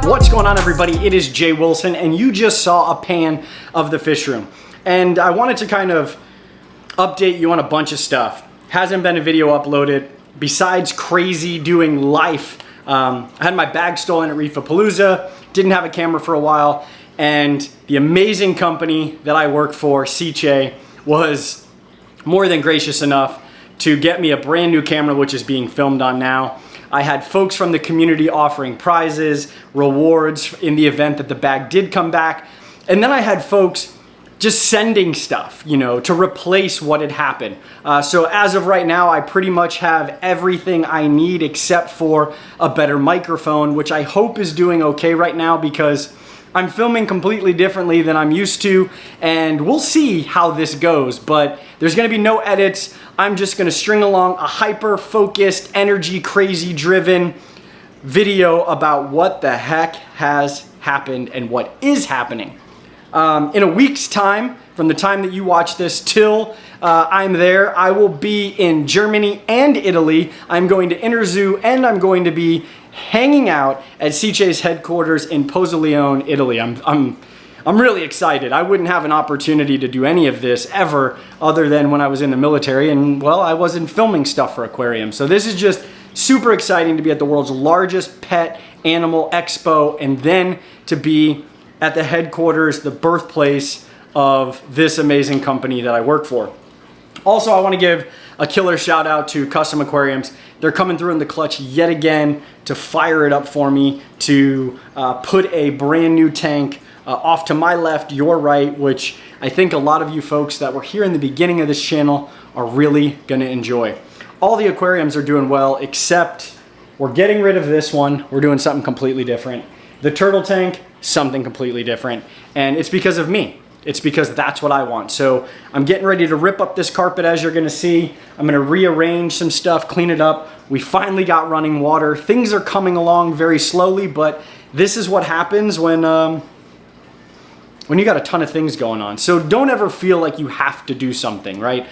What's going on, everybody? It is Jay Wilson, and you just saw a pan of the fish room. And I wanted to kind of update you on a bunch of stuff. Hasn't been a video uploaded besides crazy doing life. I had my bag stolen at Reefapalooza, didn't have a camera for a while, and the amazing company that I work for, Siche, was more than gracious enough to get me a brand new camera, which is being filmed on now. I had folks from the community offering prizes, rewards in the event that the bag did come back. And then I had folks just sending stuff, you know, to replace what had happened. So as of right now, I pretty much have everything I need except for a better microphone, which I hope is doing okay right now because I'm filming completely differently than I'm used to, and we'll see how this goes, but there's gonna be no edits. I'm just gonna string along a hyper-focused, energy, crazy-driven video about what the heck has happened and what is happening. In a week's time, from the time that you watch this till I'm there, I will be in Germany and Italy. I'm going to Interzoo, and I'm going to be hanging out at Siche's headquarters in Pozzoleone, Italy. I'm really excited. I wouldn't have an opportunity to do any of this ever other than when I was in the military, and well, I wasn't filming stuff for Aquarium. So this is just super exciting to be at the world's largest pet animal expo, and then to be at the headquarters, the birthplace of this amazing company that I work for. Also, I want to give a killer shout out to Custom Aquariums. They're coming through in the clutch yet again to fire it up for me, to put a brand new tank off to my left, your right, which I think a lot of you folks that were here in the beginning of this channel are really gonna enjoy. All the aquariums are doing well, except we're getting rid of this one. We're doing something completely different. The turtle tank, something completely different. And it's because of me. It's because that's what I want. So I'm getting ready to rip up this carpet, as you're gonna see. I'm gonna rearrange some stuff, clean it up. We finally got running water. Things are coming along very slowly, but this is what happens when you got a ton of things going on. So don't ever feel like you have to do something, right?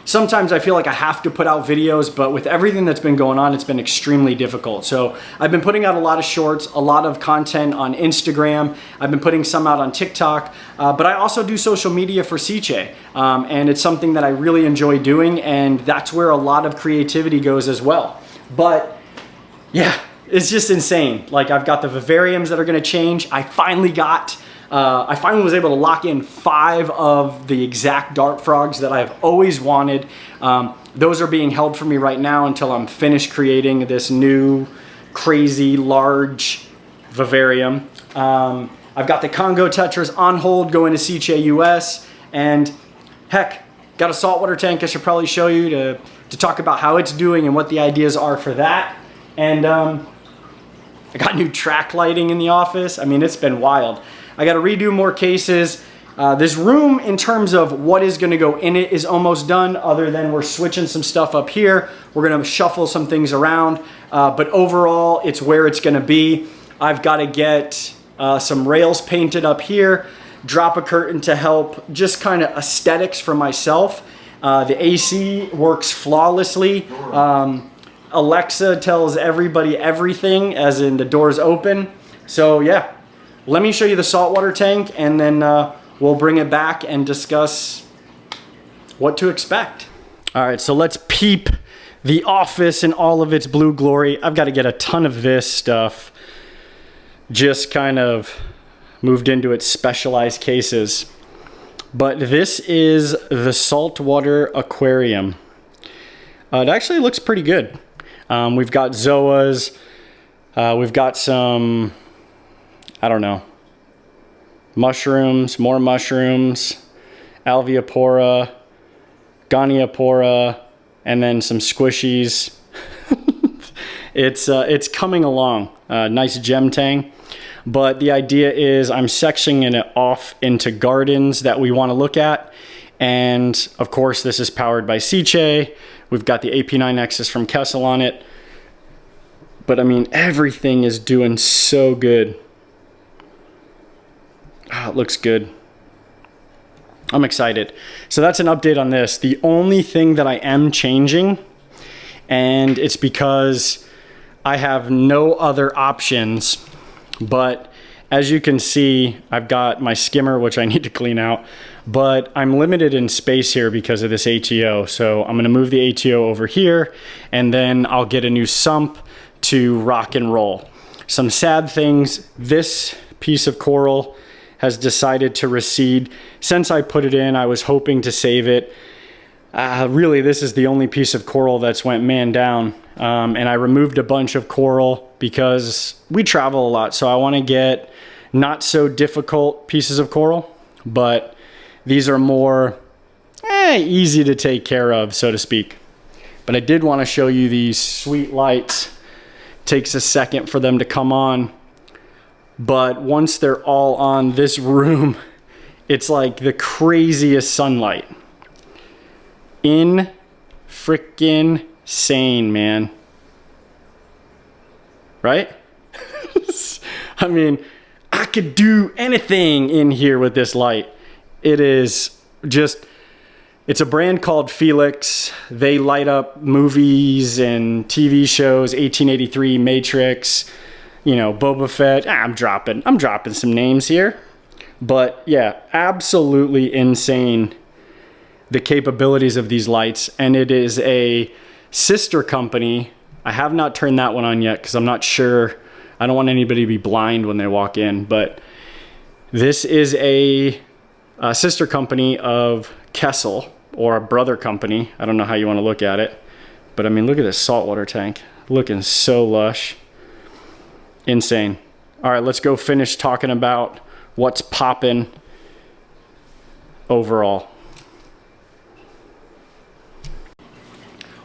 Sometimes I feel like I have to put out videos, but with everything that's been going on, it's been extremely difficult. So I've been putting out a lot of shorts, a lot of content on Instagram. I've been putting some out on TikTok, but I also do social media for Siche. And it's something that I really enjoy doing, and that's where a lot of creativity goes as well. But yeah, it's just insane. Like, I've got the vivariums that are gonna change. I finally was able to lock in 5 of the exact dart frogs that I've always wanted. Those are being held for me right now until I'm finished creating this new crazy large vivarium. I've got the Congo Tetras on hold going to Siche US, and heck, got a saltwater tank I should probably show you to talk about how it's doing and what the ideas are for that. And I got new track lighting in the office. I mean, it's been wild. I got to redo more cases. This room, in terms of what is going to go in it, is almost done, other than we're switching some stuff up here. We're going to shuffle some things around, but overall, it's where it's going to be. I've got to get some rails painted up here, drop a curtain to help just kind of aesthetics for myself. The AC works flawlessly. Alexa tells everybody everything, as in the door's open. So yeah. Let me show you the saltwater tank, and then we'll bring it back and discuss what to expect. All right, so let's peep the office in all of its blue glory. I've got to get a ton of this stuff just kind of moved into its specialized cases. But this is the Saltwater Aquarium. It actually looks pretty good. We've got zoas. We've got some, I don't know, mushrooms, more mushrooms, alveopora, goniopora, and then some squishies. It's coming along. Nice gem tang. But the idea is I'm sectioning it off into gardens that we want to look at. And of course, this is powered by Siche. We've got the AP9 Nexus from Kessel on it. But I mean, everything is doing so good. Oh, it looks good. I'm excited. So that's an update on this. The only thing that I am changing, and it's because I have no other options, But as you can see, I've got my skimmer, which I need to clean out, but I'm limited in space here because of this ATO. So I'm gonna move the ATO over here, and then I'll get a new sump to rock and roll. Some sad things, this piece of coral has decided to recede. Since I put it in, I was hoping to save it. Really, this is the only piece of coral that's went man down. And I removed a bunch of coral because we travel a lot. So I wanna get not so difficult pieces of coral, but these are more easy to take care of, so to speak. But I did wanna show you these sweet lights. Takes a second for them to come on, but once they're all on, this room, it's like the craziest sunlight. In freaking sane, man. Right? I mean, I could do anything in here with this light. It is just, it's a brand called Felix. They light up movies and TV shows, 1883, Matrix, you know, Boba Fett. I'm dropping some names here. But yeah, absolutely insane, the capabilities of these lights. And it is a sister company. I have not turned that one on yet because I'm not sure. I don't want anybody to be blind when they walk in. But this is a sister company of Kessel, or a brother company. I don't know how you want to look at it. But I mean, look at this saltwater tank. Looking so lush. Insane. All right, let's go finish talking about what's popping overall.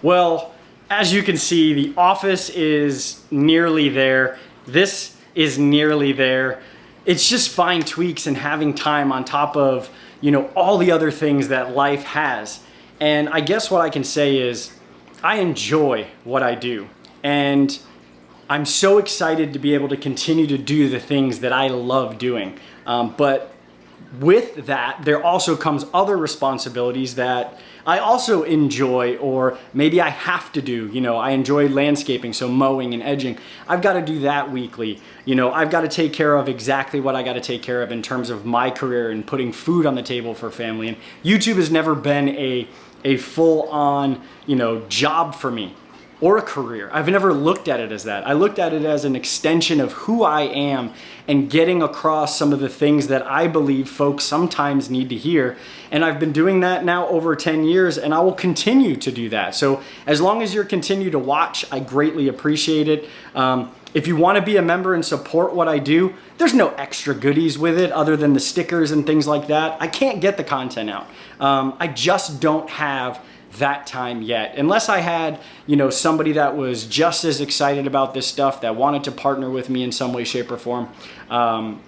Well, as you can see, the office is nearly there. This is nearly there. It's just fine tweaks and having time on top of, you know, all the other things that life has. And I guess what I can say is I enjoy what I do. And I'm so excited to be able to continue to do the things that I love doing. But with that, there also comes other responsibilities that I also enjoy, or maybe I have to do. You know, I enjoy landscaping, so mowing and edging. I've got to do that weekly. You know, I've got to take care of exactly what I got to take care of in terms of my career and putting food on the table for family. And YouTube has never been a full-on, you know, job for me or a career. I've never looked at it as that. I looked at it as an extension of who I am and getting across some of the things that I believe folks sometimes need to hear. And I've been doing that now over 10 years, and I will continue to do that. So as long as you continue to watch, I greatly appreciate it. If you want to be a member and support what I do, there's no extra goodies with it other than the stickers and things like that. I can't get the content out. I just don't have that time yet, unless I had, you know, somebody that was just as excited about this stuff that wanted to partner with me in some way, shape, or form,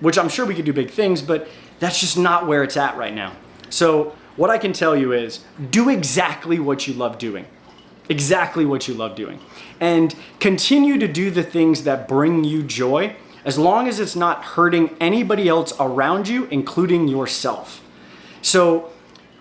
which I'm sure we could do big things, but that's just not where it's at right now. So what I can tell you is do exactly what you love doing. Exactly what you love doing. And continue to do the things that bring you joy, as long as it's not hurting anybody else around you, including yourself. So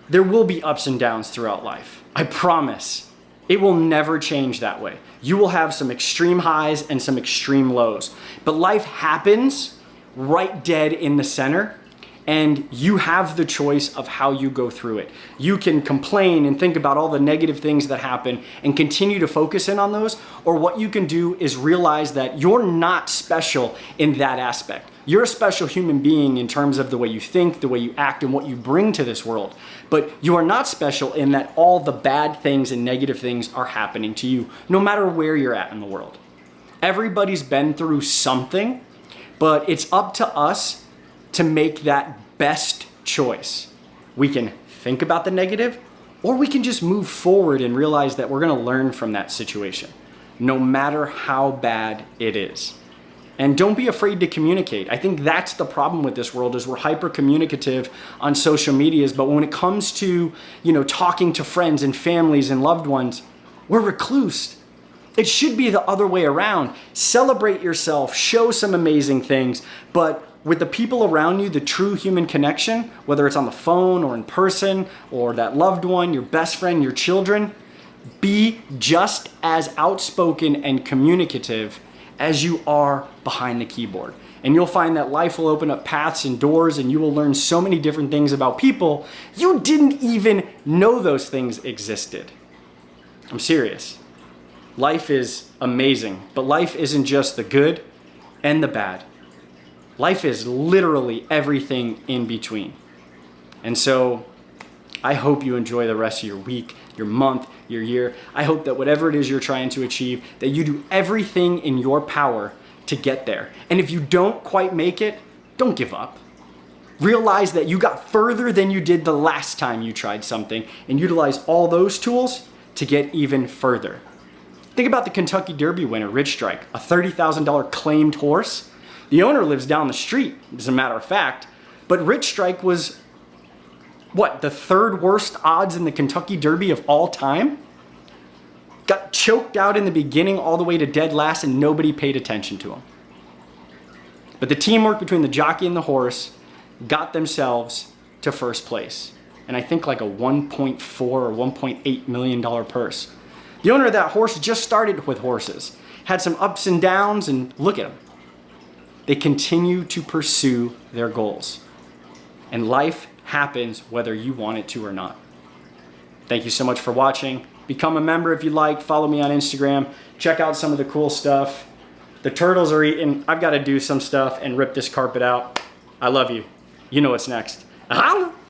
there will be ups and downs throughout life. I promise. It will never change that way. You will have some extreme highs and some extreme lows. But life happens right dead in the center, and you have the choice of how you go through it. You can complain and think about all the negative things that happen and continue to focus in on those, or what you can do is realize that you're not special in that aspect. You're a special human being in terms of the way you think, the way you act, and what you bring to this world. But you are not special in that all the bad things and negative things are happening to you, no matter where you're at in the world. Everybody's been through something, but it's up to us to make that best choice. We can think about the negative, or we can just move forward and realize that we're going to learn from that situation, no matter how bad it is. And don't be afraid to communicate. I think that's the problem with this world, is we're hyper communicative on social medias, but when it comes to, you know, talking to friends and families and loved ones, we're recluse. It should be the other way around. Celebrate yourself, show some amazing things, but with the people around you, the true human connection, whether it's on the phone or in person, or that loved one, your best friend, your children, be just as outspoken and communicative as you are behind the keyboard. And you'll find that life will open up paths and doors, and you will learn so many different things about people you didn't even know those things existed. I'm serious. Life is amazing, but life isn't just the good and the bad. Life is literally everything in between. And so I hope you enjoy the rest of your week, your month, your year. I hope that whatever it is you're trying to achieve, that you do everything in your power to get there. And if you don't quite make it, don't give up. Realize that you got further than you did the last time you tried something, and utilize all those tools to get even further. Think about the Kentucky Derby winner, Rich Strike, a $30,000 claimed horse. The owner lives down the street, as a matter of fact, but Rich Strike was, the third worst odds in the Kentucky Derby of all time? Got choked out in the beginning all the way to dead last, and nobody paid attention to him. But the teamwork between the jockey and the horse got themselves to first place. And I think like a $1.4 or $1.8 million purse. The owner of that horse just started with horses, had some ups and downs, and look at them. They continue to pursue their goals. And life happens whether you want it to or not. Thank you so much for watching. Become a member if you like. Follow me on Instagram. Check out some of the cool stuff. The turtles are eating. I've got to do some stuff and rip this carpet out. I love you. You know what's next.